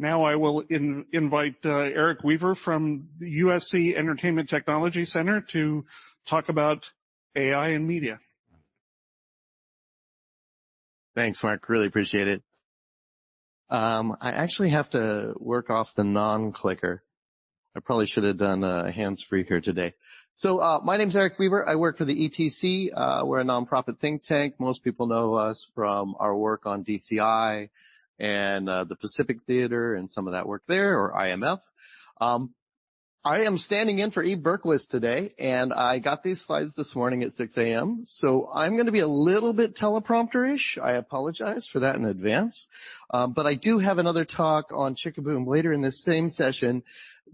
Now I will invite Erik Weaver from the USC Entertainment Technology Center to talk about AI and media. Thanks, Mark. Really appreciate it. I actually have to work off the non-clicker. I probably should have done hands-free here today. So my name's Erik Weaver. I work for the ETC. We're a nonprofit think tank. Most people know us from our work on DCI and the Pacific Theater and some of that work there, or IMF. I am standing in for Eve Berkowitz today, and I got these slides this morning at 6 a.m., so I'm going to be a little bit teleprompter-ish. I apologize for that in advance. But I do have another talk on Chickaboom later in this same session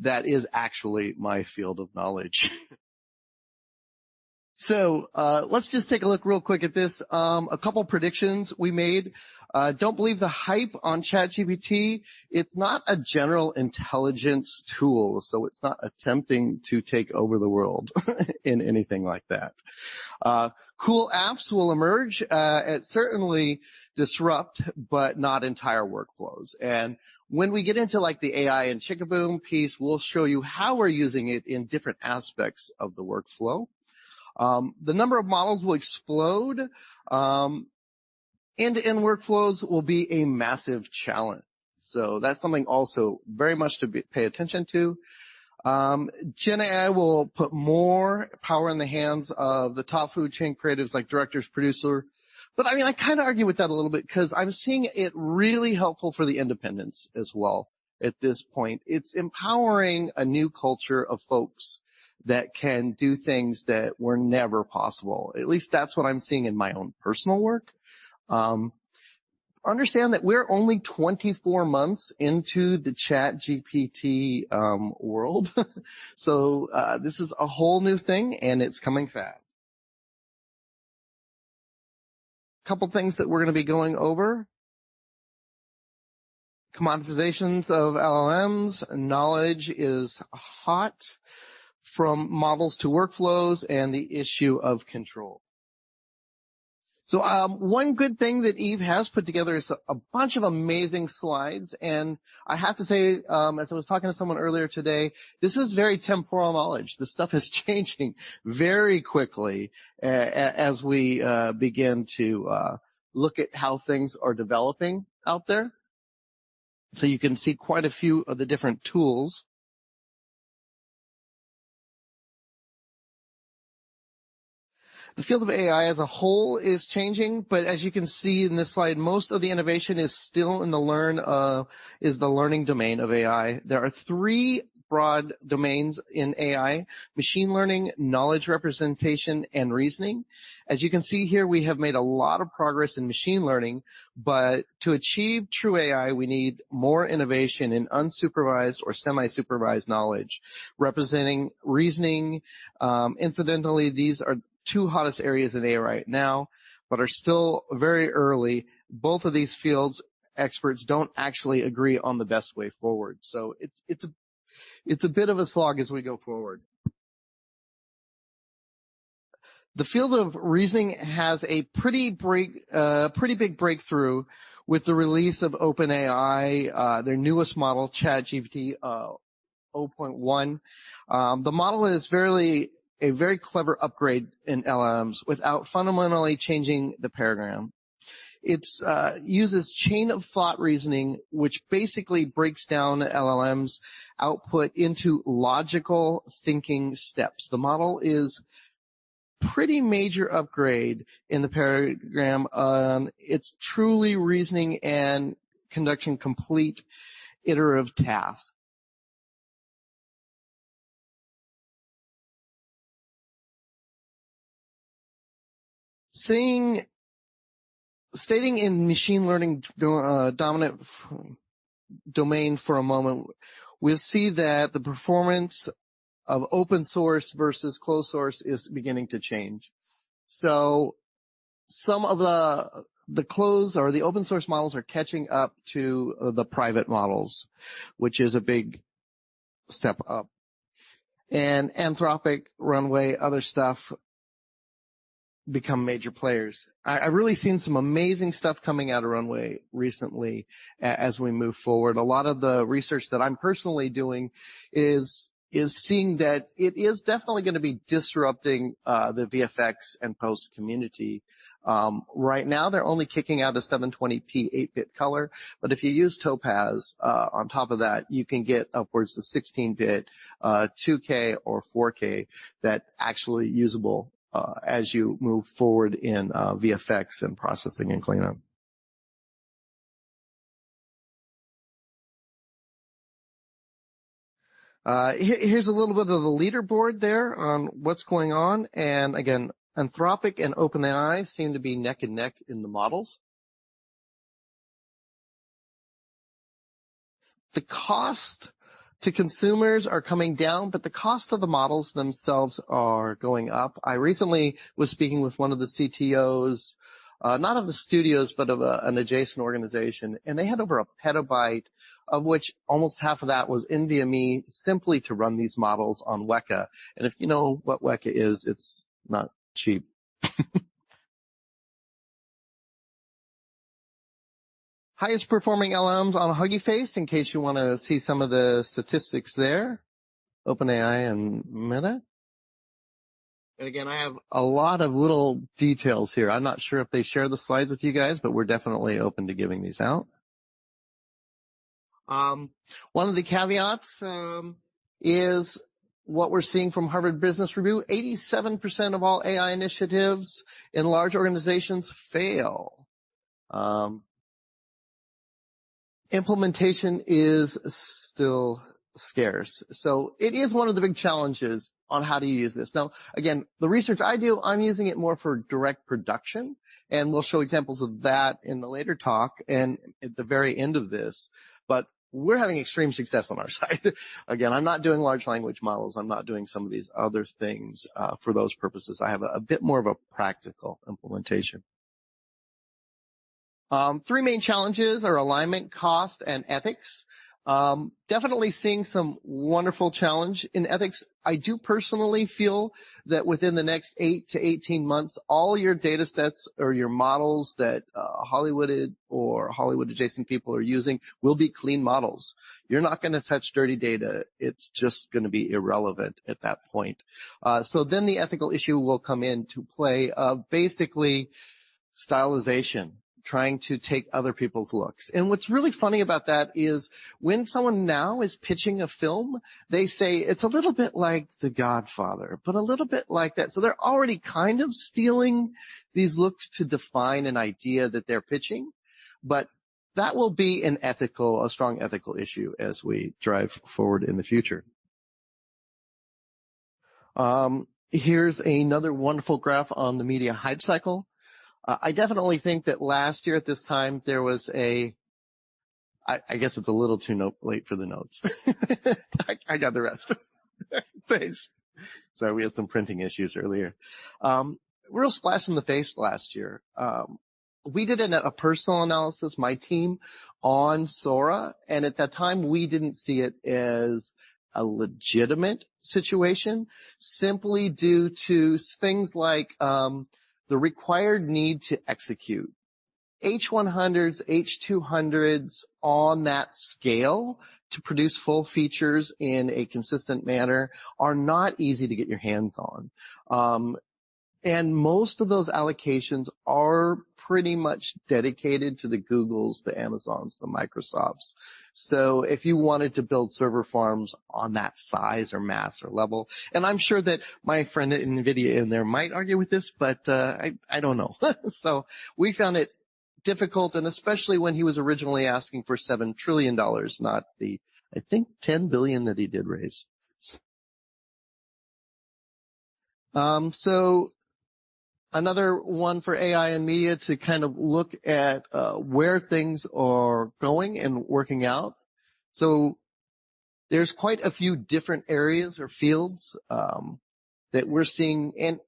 that is actually my field of knowledge. So let's just take a look real quick at this. A couple predictions we made. Don't believe the hype on ChatGPT. It's not a general intelligence tool, so it's not attempting to take over the world in anything like that. Cool apps will emerge. It certainly disrupt, but not entire workflows. And when we get into like the AI and Chickaboom piece, we'll show you how we're using it in different aspects of the workflow. The number of models will explode. End-to-end workflows will be a massive challenge. So that's something also very much to pay attention to. Gen AI will put more power in the hands of the top food chain creatives like directors, producer. But I mean, I kind of argue with that a little bit because I'm seeing it really helpful for the independents as well at this point. It's empowering a new culture of folks that can do things that were never possible. At least that's what I'm seeing in my own personal work. Understand that we're only 24 months into the ChatGPT world. So this is a whole new thing, and it's coming fast. A couple things that we're going to be going over. Commoditizations of LLMs. Knowledge is hot. From models to workflows, and the issue of control. So one good thing that Eve has put together is a bunch of amazing slides, and I have to say, as I was talking to someone earlier today, this is very temporal knowledge. This stuff is changing very quickly as we begin to look at how things are developing out there. So you can see quite a few of the different tools. The field of AI as a whole is changing, but as you can see in this slide, most of the innovation is still in the learning domain of AI. There are three broad domains in AI: machine learning, knowledge representation, and reasoning. As you can see here, we have made a lot of progress in machine learning, but to achieve true AI, we need more innovation in unsupervised or semi-supervised knowledge. Representing reasoning, incidentally, these are two hottest areas in AI right now, but are still very early. Both of these fields, experts don't actually agree on the best way forward. So it's a bit of a slog as we go forward. The field of reasoning has a pretty big breakthrough with the release of OpenAI, their newest model, ChatGPT 0.1. The model is a very clever upgrade in LLMs without fundamentally changing the paradigm. It uses chain of thought reasoning, which basically breaks down LLM's output into logical thinking steps. The model is pretty major upgrade in the paradigm. It's truly reasoning and conducting complete iterative tasks. Stating in machine learning dominant domain for a moment, we'll see that the performance of open source versus closed source is beginning to change. So some of the closed or the open source models are catching up to the private models, which is a big step up. And Anthropic, Runway, other stuff become major players. I've really seen some amazing stuff coming out of Runway recently as we move forward. A lot of the research that I'm personally doing is seeing that it is definitely going to be disrupting the VFX and post community. Right now, they're only kicking out a 720p 8-bit color, but if you use Topaz on top of that, you can get upwards to 16-bit 2K or 4K that actually usable as you move forward in VFX and processing and cleanup. Here's a little bit of the leaderboard there on what's going on. And again, Anthropic and OpenAI seem to be neck and neck in the models. The cost to consumers are coming down, but the cost of the models themselves are going up. I recently was speaking with one of the CTOs, not of the studios, but of an adjacent organization, and they had over a petabyte, of which almost half of that was NVMe, simply to run these models on Weka. And if you know what Weka is, it's not cheap. Highest performing LLMs on Hugging Face, in case you want to see some of the statistics there. OpenAI and Meta. And again, I have a lot of little details here. I'm not sure if they share the slides with you guys, but we're definitely open to giving these out. One of the caveats is what we're seeing from Harvard Business Review. 87% of all AI initiatives in large organizations fail. Implementation is still scarce. So it is one of the big challenges on how to use this. Now, again, the research I do, I'm using it more for direct production, and we'll show examples of that in the later talk and at the very end of this. But we're having extreme success on our side. Again, I'm not doing large language models. I'm not doing some of these other things for those purposes. I have a bit more of a practical implementation. Three main challenges are alignment, cost, and ethics. Definitely seeing some wonderful challenge in ethics. I do personally feel that within the next 8 to 18 months, all your data sets or your models that Hollywood or Hollywood adjacent people are using will be clean models. You're not going to touch dirty data. It's just going to be irrelevant at that point. So then the ethical issue will come into play of basically stylization, trying to take other people's looks. And what's really funny about that is when someone now is pitching a film, they say it's a little bit like The Godfather, but a little bit like that. So they're already kind of stealing these looks to define an idea that they're pitching. But that will be a strong ethical issue as we drive forward in the future. Here's another wonderful graph on the media hype cycle. I definitely think that last year at this time there was I guess it's a little too late for the notes. I got the rest. Thanks. Sorry, we had some printing issues earlier. Real splash in the face last year. We did a personal analysis, my team, on Sora, and at that time we didn't see it as a legitimate situation, simply due to things like the required need to execute. H100s, H200s on that scale to produce full features in a consistent manner are not easy to get your hands on. And most of those allocations are pretty much dedicated to the Googles, the Amazons, the Microsofts. So if you wanted to build server farms on that size or mass or level, and I'm sure that my friend at NVIDIA in there might argue with this, but I don't know. So we found it difficult, and especially when he was originally asking for $7 trillion, not the, I think, $10 billion that he did raise. So another one for AI and media to kind of look at where things are going and working out. So there's quite a few different areas or fields that we're seeing, and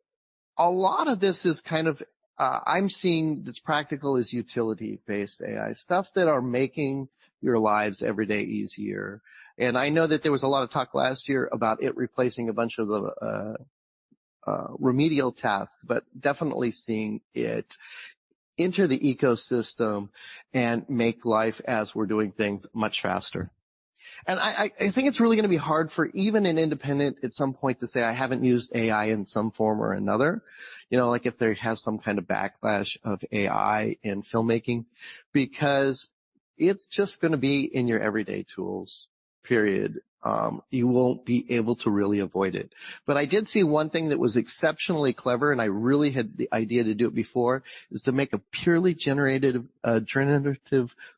a lot of this is kind of I'm seeing that's practical is utility-based AI, stuff that are making your lives every day easier. And I know that there was a lot of talk last year about it replacing a bunch of the remedial task, but definitely seeing it enter the ecosystem and make life as we're doing things much faster. And I think it's really going to be hard for even an independent at some point to say, I haven't used AI in some form or another. You know, like if they have some kind of backlash of AI in filmmaking, because it's just going to be in your everyday tools, period. You won't be able to really avoid it. But I did see one thing that was exceptionally clever, and I really had the idea to do it before, is to make a purely generative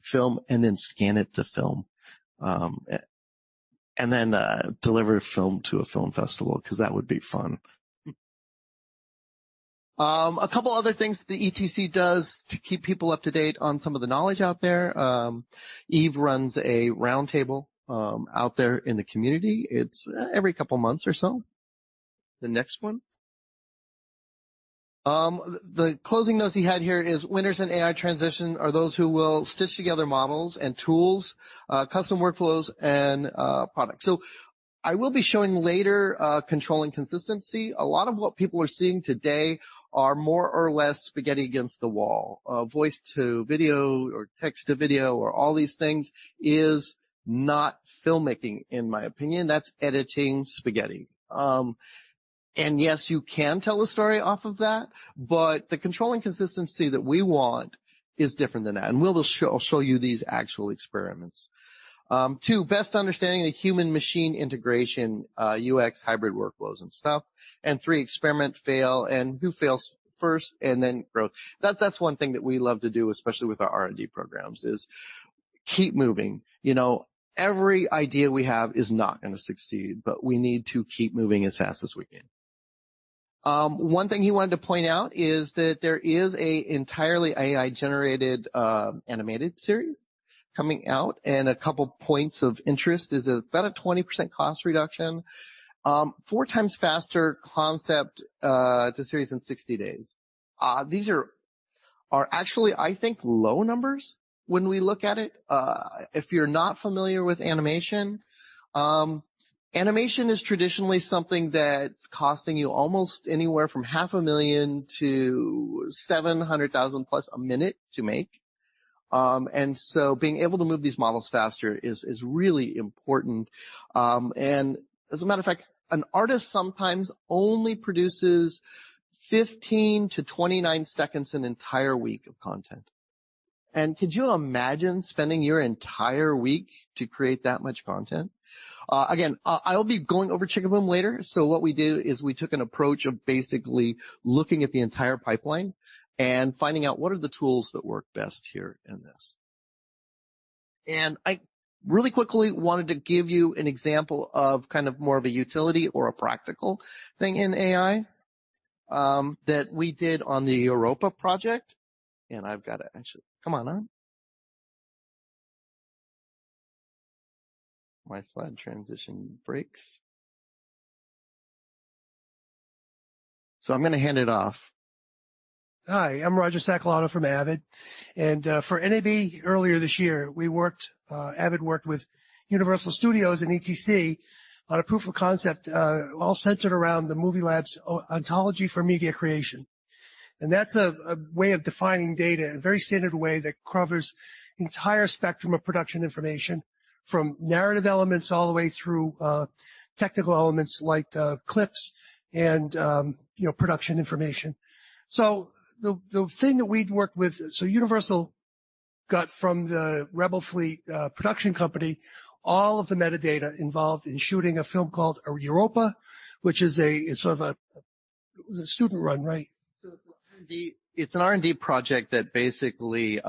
film and then scan it to film. And then deliver film to a film festival, because that would be fun. A couple other things the ETC does to keep people up to date on some of the knowledge out there. Eve runs a roundtable out there in the community. It's every couple months or so. The next one. The closing notes he had here is winners in AI transition are those who will stitch together models and tools, custom workflows, and products. So I will be showing later controlling consistency. A lot of what people are seeing today are more or less spaghetti against the wall. Voice to video or text to video or all these things is not filmmaking, in my opinion. That's editing spaghetti. And yes, you can tell a story off of that, but the controlling consistency that we want is different than that. And we'll show you these actual experiments. 2, best understanding the human-machine integration, UX, hybrid workflows and stuff. And 3, experiment, fail, and who fails first, and then growth. That's one thing that we love to do, especially with our R&D programs, is keep moving. You know, every idea we have is not going to succeed, but we need to keep moving as fast as we can. One thing he wanted to point out is that there is a entirely AI-generated animated series coming out, and a couple points of interest is about a 20% cost reduction, 4 times faster concept to series in 60 days. These are actually, I think, low numbers when we look at it. If you're not familiar with animation, animation is traditionally something that's costing you almost anywhere from $500,000 to $700,000 plus a minute to make. And so being able to move these models faster is really important. And as a matter of fact, an artist sometimes only produces 15 to 29 seconds an entire week of content. And could you imagine spending your entire week to create that much content? Again, I'll be going over Chicken Boom later. So what we did is we took an approach of basically looking at the entire pipeline and finding out what are the tools that work best here in this. And I really quickly wanted to give you an example of kind of more of a utility or a practical thing in AI that we did on the Europa project. And I've got to actually, come on up. My slide transition breaks. So I'm going to hand it off. Hi, I'm Roger Sacalato from Avid. And for NAB earlier this year, Avid worked with Universal Studios and ETC on a proof of concept all centered around the Movie Lab's ontology for media creation. And that's a way of defining data, a very standard way that covers the entire spectrum of production information, from narrative elements all the way through technical elements like clips and production information. So the thing that we'd worked with, so Universal got from the Rebel Fleet production company all of the metadata involved in shooting a film called Europa, which is it's sort of a student run, right? So it's an R&D project that basically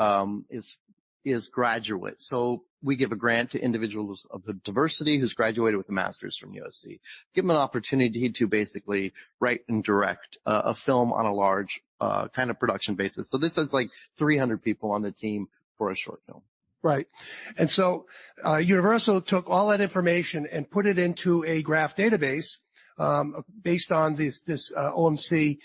is graduate. So we give a grant to individuals of the diversity who's graduated with a master's from USC. Give them an opportunity to basically write and direct a film on a large kind of production basis. So this is like 300 people on the team for a short film. Right. And so Universal took all that information and put it into a graph database based on this OMC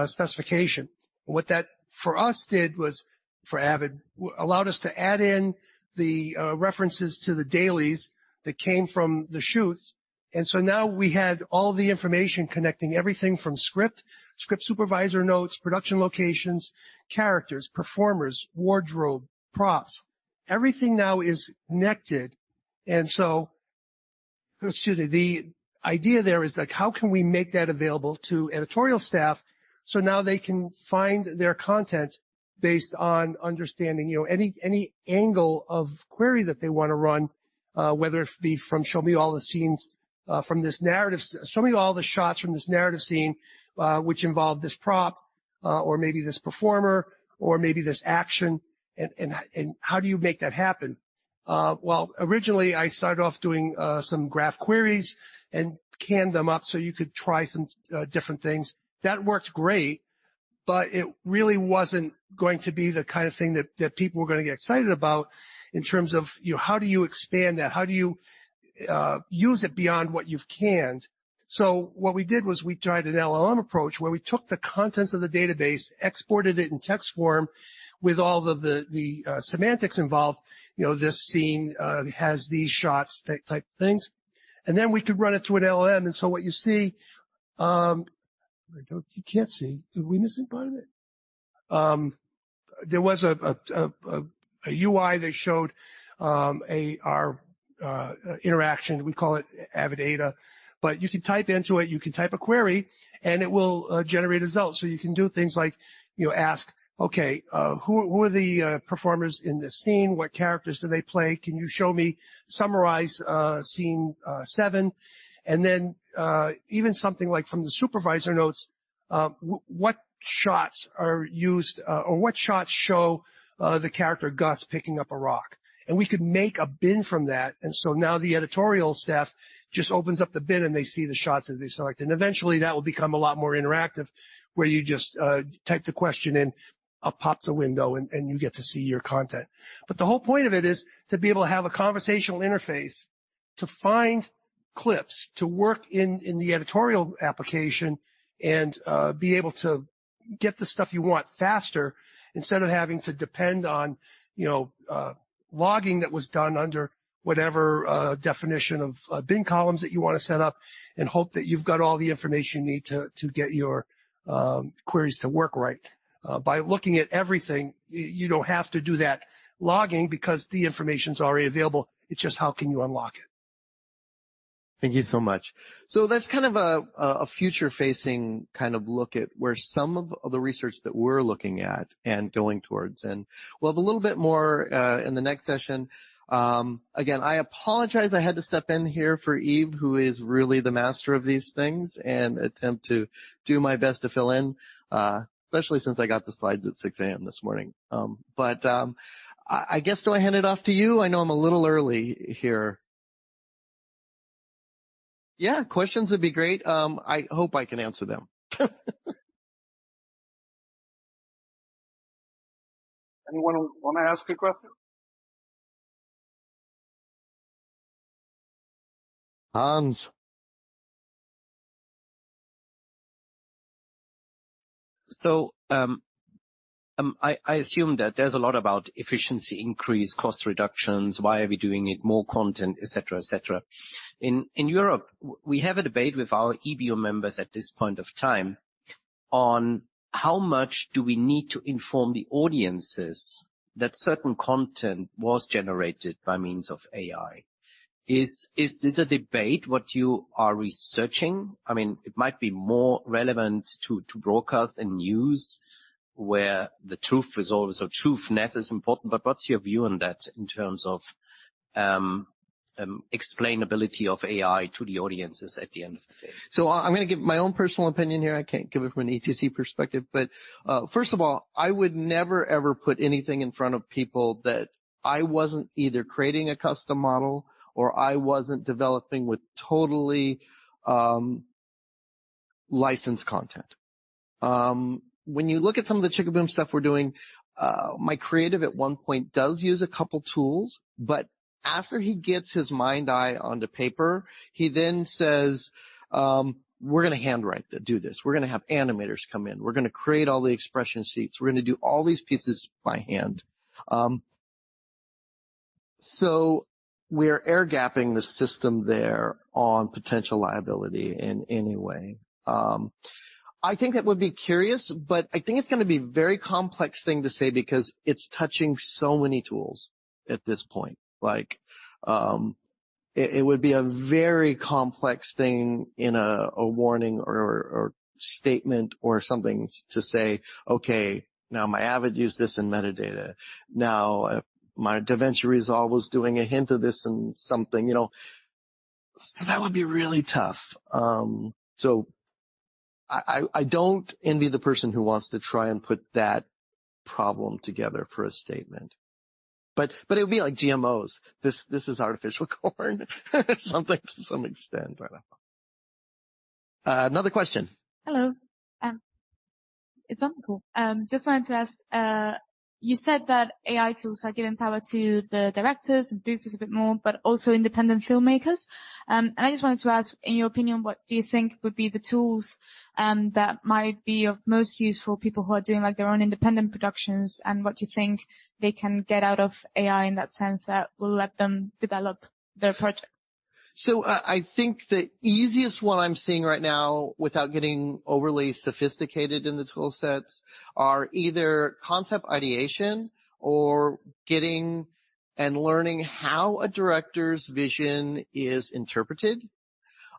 specification. What that for us did was, for Avid, allowed us to add in the references to the dailies that came from the shoots And so now we had all the information connecting everything from script supervisor notes, production locations, characters, performers, wardrobe, props. Everything now is connected. And so, the idea there is like, how can we make that available to editorial staff so now they can find their content based on understanding, any angle of query that they want to run, whether it be from show me all the scenes from this narrative, show me all the shots from this narrative scene, which involve this prop, or maybe this performer, or maybe this action, and how do you make that happen? Well, originally I started off doing some graph queries and canned them up so you could try some different things. That worked great, but it really wasn't going to be the kind of thing that people were going to get excited about in terms of, how do you expand that? How do you use it beyond what you've canned? So what we did was we tried an LLM approach where we took the contents of the database, exported it in text form with all of the semantics involved. This scene has these shots, type things. And then we could run it through an LLM. And so what you see, you can't see. Did we miss part of it? There was a UI that showed our interaction. We call it Avid Ada. But you can type into it, you can type a query, and it will generate a result. So you can do things like, ask, okay, who are the performers in this scene? What characters do they play? Can you summarize scene 7? And then even something like from the supervisor notes, what shots are used, or what shots show the character Gus picking up a rock? And we could make a bin from that. And so now the editorial staff just opens up the bin and they see the shots that they select. And eventually that will become a lot more interactive, where you just type the question in, up pops a window, and you get to see your content. But the whole point of it is to be able to have a conversational interface to find clips, to work in the editorial application, and be able to get the stuff you want faster instead of having to depend on, logging that was done under whatever definition of bin columns that you want to set up, and hope that you've got all the information you need to get your queries to work right. By looking at everything, you don't have to do that logging because the information's already available. It's just how can you unlock it. Thank you so much. So that's kind of a future-facing kind of look at where some of the research that we're looking at and going towards. And we'll have a little bit more in the next session. Again, I apologize I had to step in here for Eve, who is really the master of these things, and attempt to do my best to fill in, especially since I got the slides at 6 a.m. this morning. But I guess, do I hand it off to you? I know I'm a little early here. Yeah, questions would be great. I hope I can answer them. Anyone want to ask a question? Hans. So I assume that there's a lot about efficiency increase, cost reductions, why are we doing it, more content, et cetera, et cetera. In Europe, we have a debate with our EBO members at this point of time on how much do we need to inform the audiences that certain content was generated by means of AI. Is this a debate what you are researching? I mean, it might be more relevant to broadcast and news, where the truth resolves or truthness is important, but what's your view on that in terms of explainability of AI to the audiences at the end of the day? So I'm going to give my own personal opinion here. I can't give it from an ETC perspective, but first of all, I would never ever put anything in front of people that I wasn't either creating a custom model or I wasn't developing with totally licensed content. When you look at some of the Chickaboom stuff we're doing, my creative at one point does use a couple tools, but after he gets his mind eye onto paper, he then says, we're going to handwrite that, do this. We're going to have animators come in. We're going to create all the expression sheets. We're going to do all these pieces by hand. So we're air gapping the system there on potential liability in any way. I think that would be curious, but I think it's going to be a very complex thing to say because it's touching so many tools at this point. Like, it would be a very complex thing in a warning or statement or something to say, okay, now my Avid used this in metadata. Now my DaVinci Resolve was doing a hint of this and something, so that would be really tough. So I don't envy the person who wants to try and put that problem together for a statement. But it would be like GMOs. This is artificial corn or something to some extent. I don't know. Another question. Hello. It's wonderful. Just wanted to ask, you said that AI tools are giving power to the directors and producers a bit more, but also independent filmmakers. And I just wanted to ask, in your opinion, what do you think would be the tools that might be of most use for people who are doing like their own independent productions, and what do you think they can get out of AI in that sense that will let them develop their project? So I think the easiest one I'm seeing right now, without getting overly sophisticated in the tool sets, are either concept ideation or getting and learning how a director's vision is interpreted.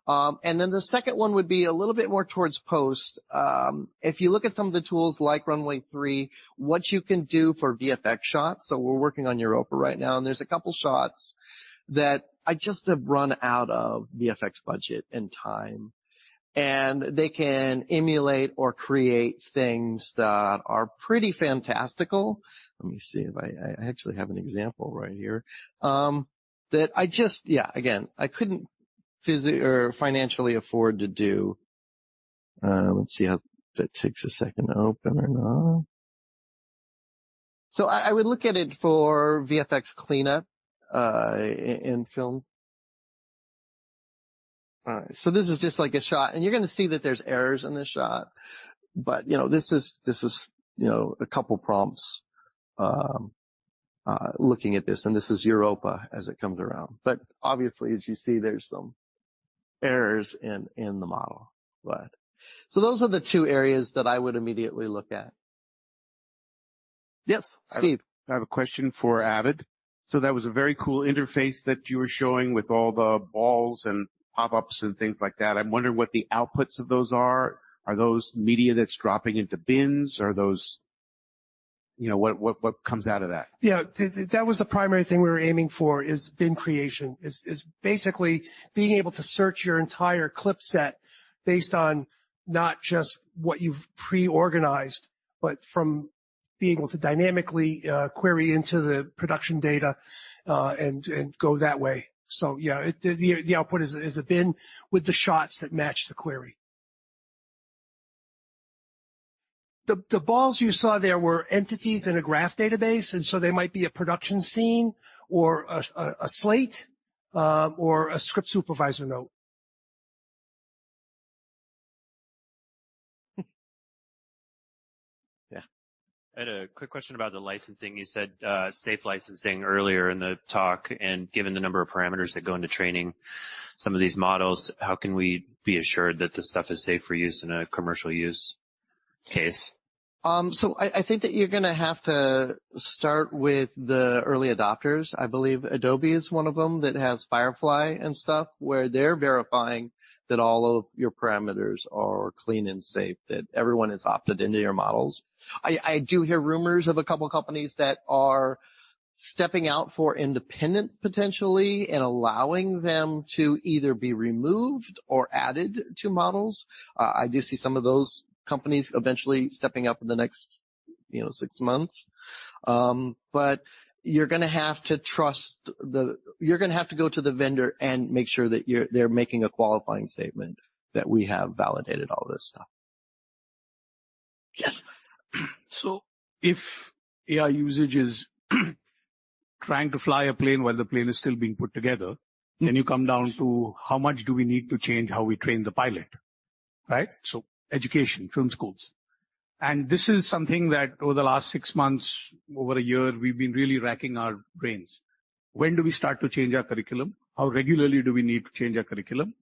And then the second one would be a little bit more towards post. If you look at some of the tools like Runway 3, what you can do for VFX shots. So we're working on Europa right now, and there's a couple shots that I just have run out of VFX budget and time. And they can emulate or create things that are pretty fantastical. Let me see if I actually have an example right here. That I just, again, I couldn't physically or financially afford to do. Let's see how that takes a second to open or not. So I would look at it for VFX cleanup. In film. All right. So this is just like a shot, and you're going to see that there's errors in this shot, but this is a couple prompts, looking at this, and this is Europa as it comes around. But obviously, as you see, there's some errors in the model. But so those are the two areas that I would immediately look at. Yes, Steve. I have a question for Avid. So that was a very cool interface that you were showing with all the balls and pop-ups and things like that. I'm wondering what the outputs of those are. Are those media that's dropping into bins? Are those, what comes out of that? Yeah, that was the primary thing we were aiming for, is bin creation, is basically being able to search your entire clip set based on not just what you've pre-organized, but from being able to dynamically query into the production data and go that way. So yeah, the output is a bin with the shots that match the query. The balls you saw there were entities in a graph database, and so they might be a production scene or a slate or a script supervisor note. I had a quick question about the licensing. You said safe licensing earlier in the talk, and given the number of parameters that go into training some of these models, how can we be assured that this stuff is safe for use in a commercial use case? So I think that you're going to have to start with the early adopters. I believe Adobe is one of them that has Firefly and stuff, where they're verifying that all of your parameters are clean and safe, that everyone is opted into your models. I do hear rumors of a couple companies that are stepping out for independent potentially and allowing them to either be removed or added to models. I do see some of those companies eventually stepping up in the next, 6 months. But you're going to have to you're going to have to go to the vendor and make sure that they're making a qualifying statement that we have validated all this stuff. Yes. So if AI usage is trying to fly a plane while the plane is still being put together, then you come down to how much do we need to change how we train the pilot, right? So education, film schools. And this is something that over the last 6 months, over a year, we've been really racking our brains. When do we start to change our curriculum? How regularly do we need to change our curriculum?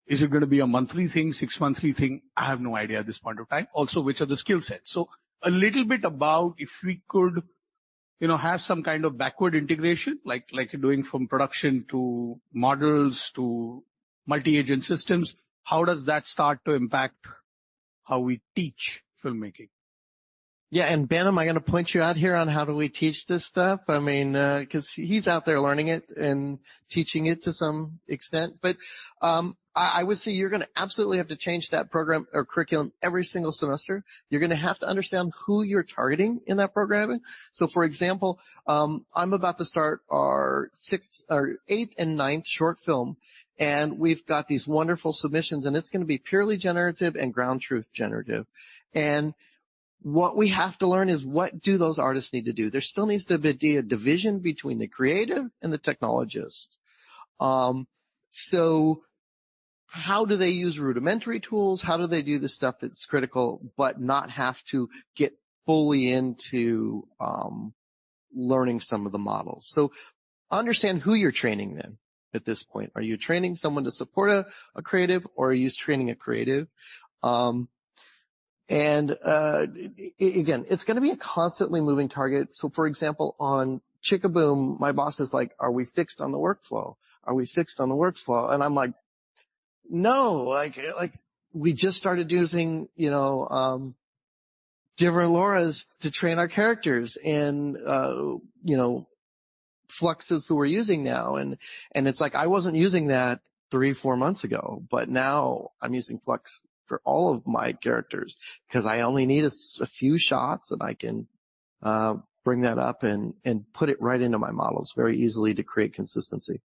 Is it going to be a monthly thing, 6-monthly thing? I have no idea at this point of time. Also, which are the skill sets? So a little bit about if we could, have some kind of backward integration, like you're doing from production to models to multi-agent systems. How does that start to impact how we teach filmmaking? Yeah, and Ben, am I going to point you out here on how do we teach this stuff? I mean, because he's out there learning it and teaching it to some extent. But I would say you're going to absolutely have to change that program or curriculum every single semester. You're going to have to understand who you're targeting in that programming. So, for example, I'm about to start our 8th and 9th short film, and we've got these wonderful submissions, and it's going to be purely generative and ground truth generative. And what we have to learn is what do those artists need to do? There still needs to be a division between the creative and the technologist. So how do they use rudimentary tools? How do they do the stuff that's critical, but not have to get fully into learning some of the models? So understand who you're training then at this point. Are you training someone to support a creative, or are you training a creative? And again, it's going to be a constantly moving target. So, for example, on Chickaboom, my boss is like, "Are we fixed on the workflow? Are we fixed on the workflow?" And I'm like, "No, like we just started using, different Lauras to train our characters, and fluxes who we're using now, and it's like I wasn't using that 3-4 months ago, but now I'm using Flux for all of my characters because I only need a few shots, and I can bring that up and put it right into my models very easily to create consistency."